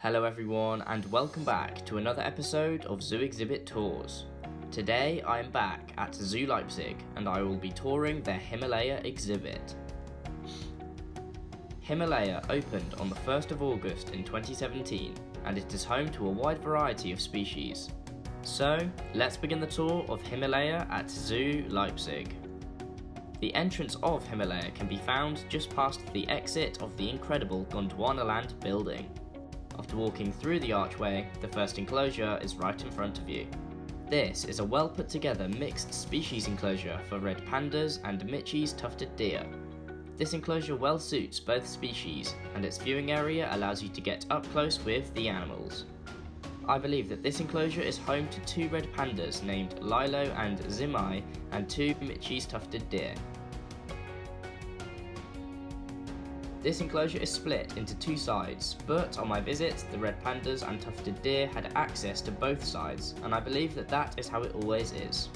Hello everyone and welcome back to another episode of Zoo Exhibit Tours. Today I am back at Zoo Leipzig and I will be touring their Himalaya exhibit. Himalaya opened on the 1st of August in 2017 and it is home to a wide variety of species. So let's begin the tour of Himalaya at Zoo Leipzig. The entrance of Himalaya can be found just past the exit of the incredible Gondwanaland building. After walking through the archway, the first enclosure is right in front of you. This is a well put together mixed species enclosure for red pandas and Mitchie's tufted deer. This enclosure well suits both species and its viewing area allows you to get up close with the animals. I believe that this enclosure is home to two red pandas named Lilo and Zimai and two Mitchie's tufted deer. This enclosure is split into two sides, but on my visit the red pandas and tufted deer had access to both sides, and I believe that that is how it always is.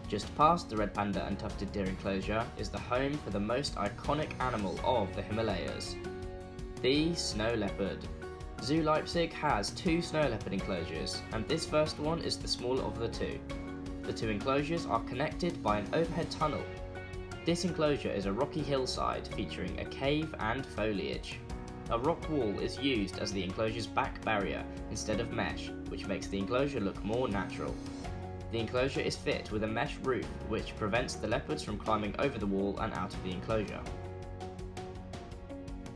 Just past the red panda and tufted deer enclosure is the home for the most iconic animal of the Himalayas, the snow leopard. Zoo Leipzig has two snow leopard enclosures, and this first one is the smaller of the two. The two enclosures are connected by an overhead tunnel. This enclosure is a rocky hillside featuring a cave and foliage. A rock wall is used as the enclosure's back barrier instead of mesh, which makes the enclosure look more natural. The enclosure is fit with a mesh roof, which prevents the leopards from climbing over the wall and out of the enclosure.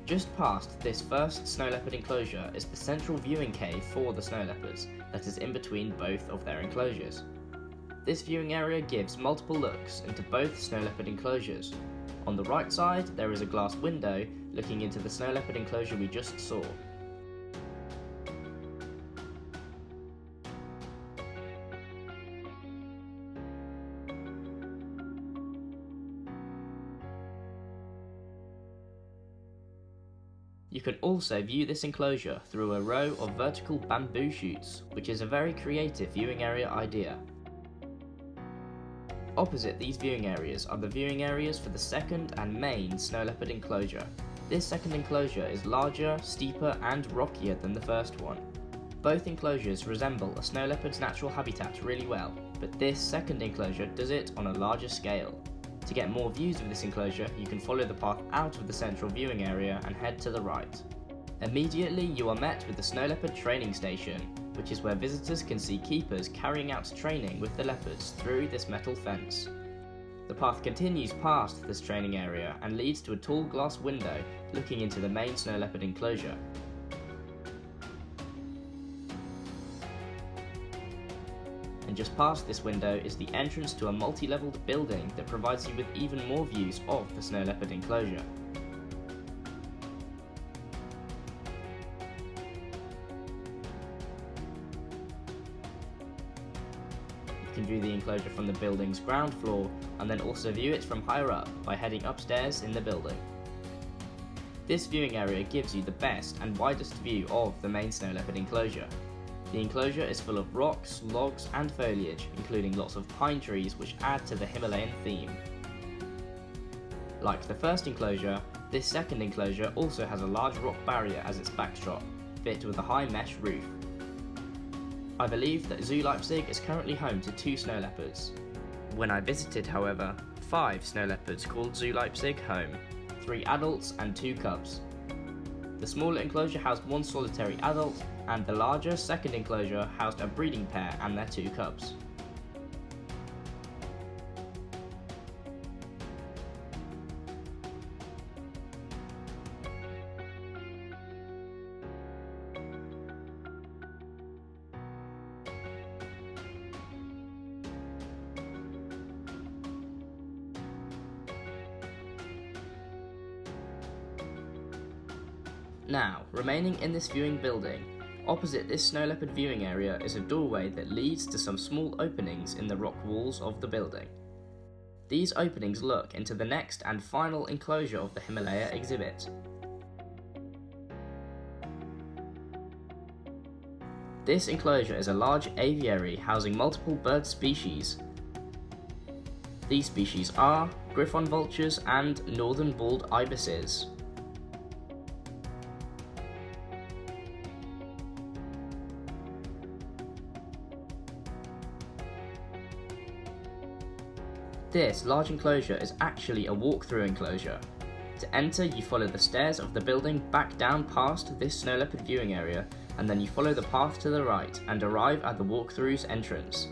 Just past this first snow leopard enclosure is the central viewing cave for the snow leopards that is in between both of their enclosures. This viewing area gives multiple looks into both snow leopard enclosures. On the right side there is a glass window looking into the snow leopard enclosure we just saw. You can also view this enclosure through a row of vertical bamboo shoots, which is a very creative viewing area idea. Opposite these viewing areas are the viewing areas for the second and main snow leopard enclosure. This second enclosure is larger, steeper and rockier than the first one. Both enclosures resemble a snow leopard's natural habitat really well, but this second enclosure does it on a larger scale. To get more views of this enclosure, you can follow the path out of the central viewing area and head to the right. Immediately you are met with the snow leopard training station, which is where visitors can see keepers carrying out training with the leopards through this metal fence. The path continues past this training area and leads to a tall glass window looking into the main snow leopard enclosure. And just past this window is the entrance to a multi-leveled building that provides you with even more views of the snow leopard enclosure. You can view the enclosure from the building's ground floor and then also view it from higher up by heading upstairs in the building. This viewing area gives you the best and widest view of the main snow leopard enclosure. The enclosure is full of rocks, logs and foliage, including lots of pine trees which add to the Himalayan theme. Like the first enclosure, this second enclosure also has a large rock barrier as its backdrop, fit with a high mesh roof. I believe that Zoo Leipzig is currently home to two snow leopards. When I visited, however, 5 snow leopards called Zoo Leipzig home, 3 adults and 2 cubs. The smaller enclosure housed 1 solitary adult, and the larger second enclosure housed a breeding pair and their 2 cubs. Now, remaining in this viewing building, opposite this snow leopard viewing area is a doorway that leads to some small openings in the rock walls of the building. These openings look into the next and final enclosure of the Himalaya exhibit. This enclosure is a large aviary housing multiple bird species. These species are griffon vultures and northern bald ibises. This large enclosure is actually a walk-through enclosure. To enter, you follow the stairs of the building back down past this snow leopard viewing area, and then you follow the path to the right and arrive at the walk-through's entrance.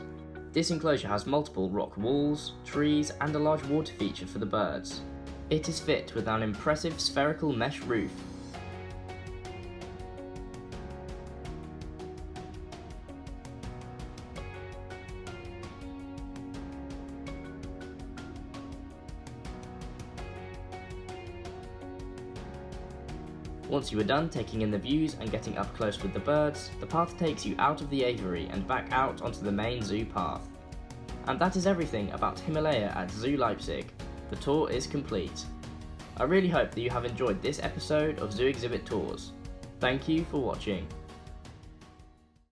This enclosure has multiple rock walls, trees, and a large water feature for the birds. It is fit with an impressive spherical mesh roof. Once you are done taking in the views and getting up close with the birds, the path takes you out of the aviary and back out onto the main zoo path. And that is everything about Himalaya at Zoo Leipzig. The tour is complete. I really hope that you have enjoyed this episode of Zoo Exhibit Tours. Thank you for watching.